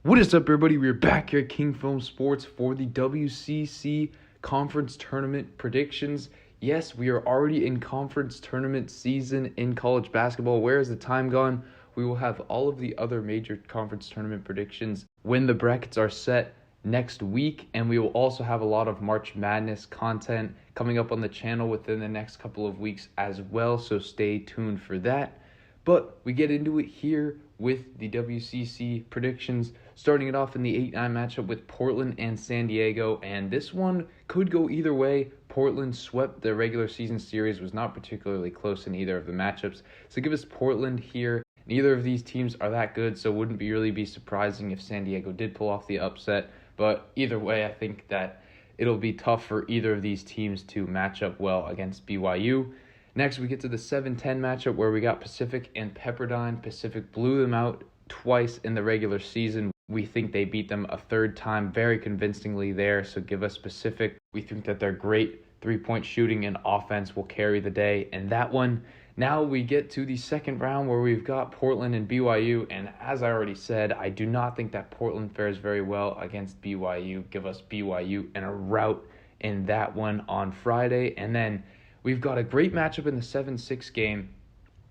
What is up, everybody? We're back here at King Film Sports for the WCC Conference Tournament Predictions. Yes, we are already in conference tournament season in college basketball. Where has the time gone? We will have all of the other major conference tournament predictions when the brackets are set next week, and we will also have a lot of March Madness content coming up on the channel within the next couple of weeks as well, so stay tuned for that. But we get into it here with the WCC predictions, starting it off in the 8-9 matchup with Portland and San Diego, and this one could go either way. Portland swept their regular season series, was not particularly close in either of the matchups, so give us Portland here. Neither of these teams are that good, so it wouldn't really be surprising if San Diego did pull off the upset, but either way, I think that it'll be tough for either of these teams to match up well against BYU. Next, we get to the 7-10 matchup where we got Pacific and Pepperdine. Pacific blew them out twice in the regular season. We think they beat them a third time very convincingly there, so give us Pacific. We think that their great three-point shooting and offense will carry the day in that one. Now we get to the second round where we've got Portland and BYU, and as I already said, I do not think that Portland fares very well against BYU. Give us BYU and a rout in that one on Friday, and then we've got a great matchup in the 7-6 game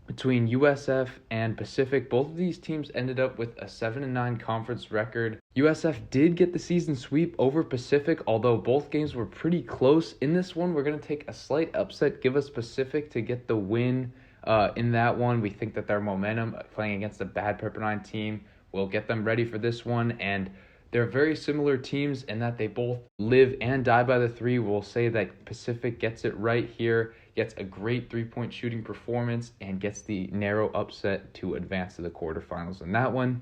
between USF and Pacific. Both of these teams ended up with a 7-9 conference record. USF did get the season sweep over Pacific, although both games were pretty close. In this one, we're going to take a slight upset. Give us Pacific to get the win in that one. We think that their momentum playing against a bad Pepperdine team will get them ready for this one, and they're very similar teams in that they both live and die by the three. We'll say that Pacific gets it right here, gets a great three-point shooting performance, and gets the narrow upset to advance to the quarterfinals in that one.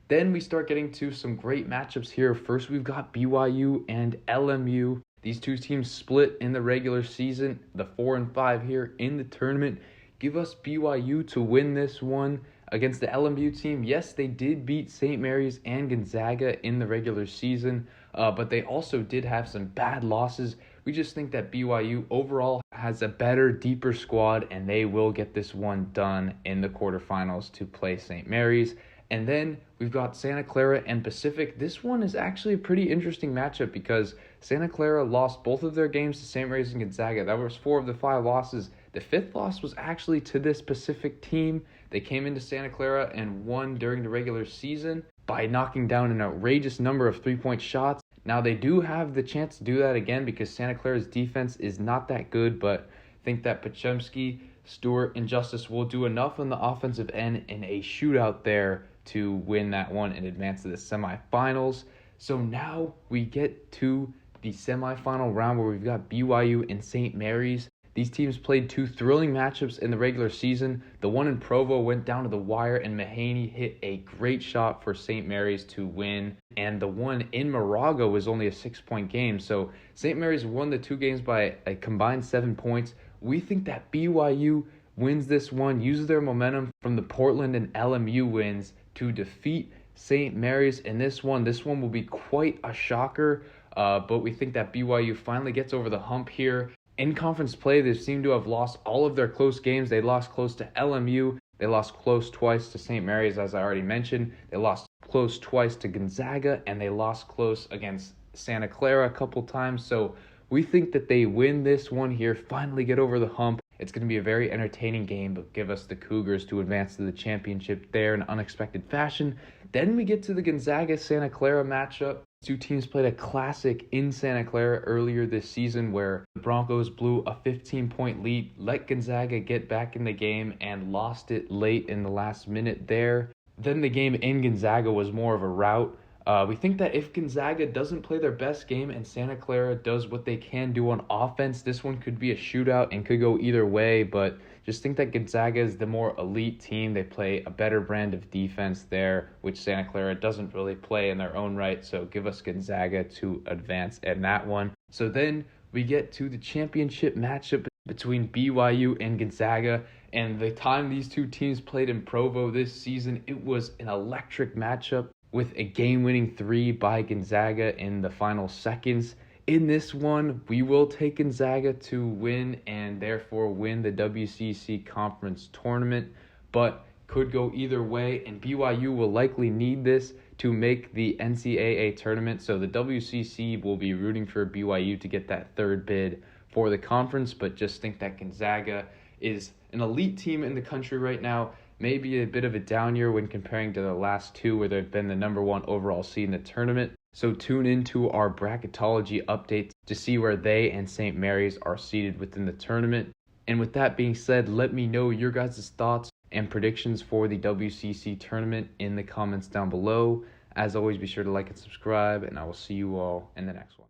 Then we start getting to some great matchups here. First, we've got BYU and LMU. These two teams split in the regular season, the 4-5 here in the tournament. Give us BYU to win this one against the LMU team. Yes, they did beat St. Mary's and Gonzaga in the regular season, but they also did have some bad losses. We just think that BYU overall has a better, deeper squad, and they will get this one done in the quarterfinals to play St. Mary's. And then we've got Santa Clara and Pacific. This one is actually a pretty interesting matchup because Santa Clara lost both of their games to St. Mary's and Gonzaga. That was 4 of the 5 losses. The 5th loss was actually to this Pacific team. They came into Santa Clara and won during the regular season by knocking down an outrageous number of three-point shots. Now, they do have the chance to do that again because Santa Clara's defense is not that good, but I think that Pachemski, Stewart, and Justice will do enough on the offensive end in a shootout there to win that one and advance to the semifinals. So now we get to the semifinal round where we've got BYU and St. Mary's. These teams played 2 thrilling matchups in the regular season. The one in Provo went down to the wire, and Mahaney hit a great shot for St. Mary's to win. And the one in Moraga was only a 6-point game. So St. Mary's won the 2 games by a combined 7 points. We think that BYU wins this one, uses their momentum from the Portland and LMU wins to defeat St. Mary's in this one. This one will be quite a shocker, but we think that BYU finally gets over the hump here. In conference play, they seem to have lost all of their close games. They lost close to LMU. They lost close twice to St. Mary's, as I already mentioned. They lost close twice to Gonzaga, and they lost close against Santa Clara a couple times. So we think that they win this one here, finally get over the hump. It's going to be a very entertaining game, but give us the Cougars to advance to the championship there in unexpected fashion. Then we get to the Gonzaga-Santa Clara matchup. 2 teams played a classic in Santa Clara earlier this season where the Broncos blew a 15-point lead, let Gonzaga get back in the game, and lost it late in the last minute there. Then the game in Gonzaga was more of a rout. We think that if Gonzaga doesn't play their best game and Santa Clara does what they can do on offense, this one could be a shootout and could go either way, but just think that Gonzaga is the more elite team. They play a better brand of defense there, which Santa Clara doesn't really play in their own right, so give us Gonzaga to advance in that one. So then we get to the championship matchup between BYU and Gonzaga, and the time these 2 teams played in Provo this season, it was an electric matchup with a game-winning 3 by Gonzaga in the final seconds. In this one, we will take Gonzaga to win and therefore win the WCC Conference Tournament, but could go either way, and BYU will likely need this to make the NCAA tournament. So the WCC will be rooting for BYU to get that third bid for the conference, but just think that Gonzaga is an elite team in the country right now. Maybe a bit of a down year when comparing to the last two where they've been the number one overall seed in the tournament. So tune into our bracketology updates to see where they and St. Mary's are seated within the tournament. And with that being said, let me know your guys' thoughts and predictions for the WCC tournament in the comments down below. As always, be sure to like and subscribe, and I will see you all in the next one.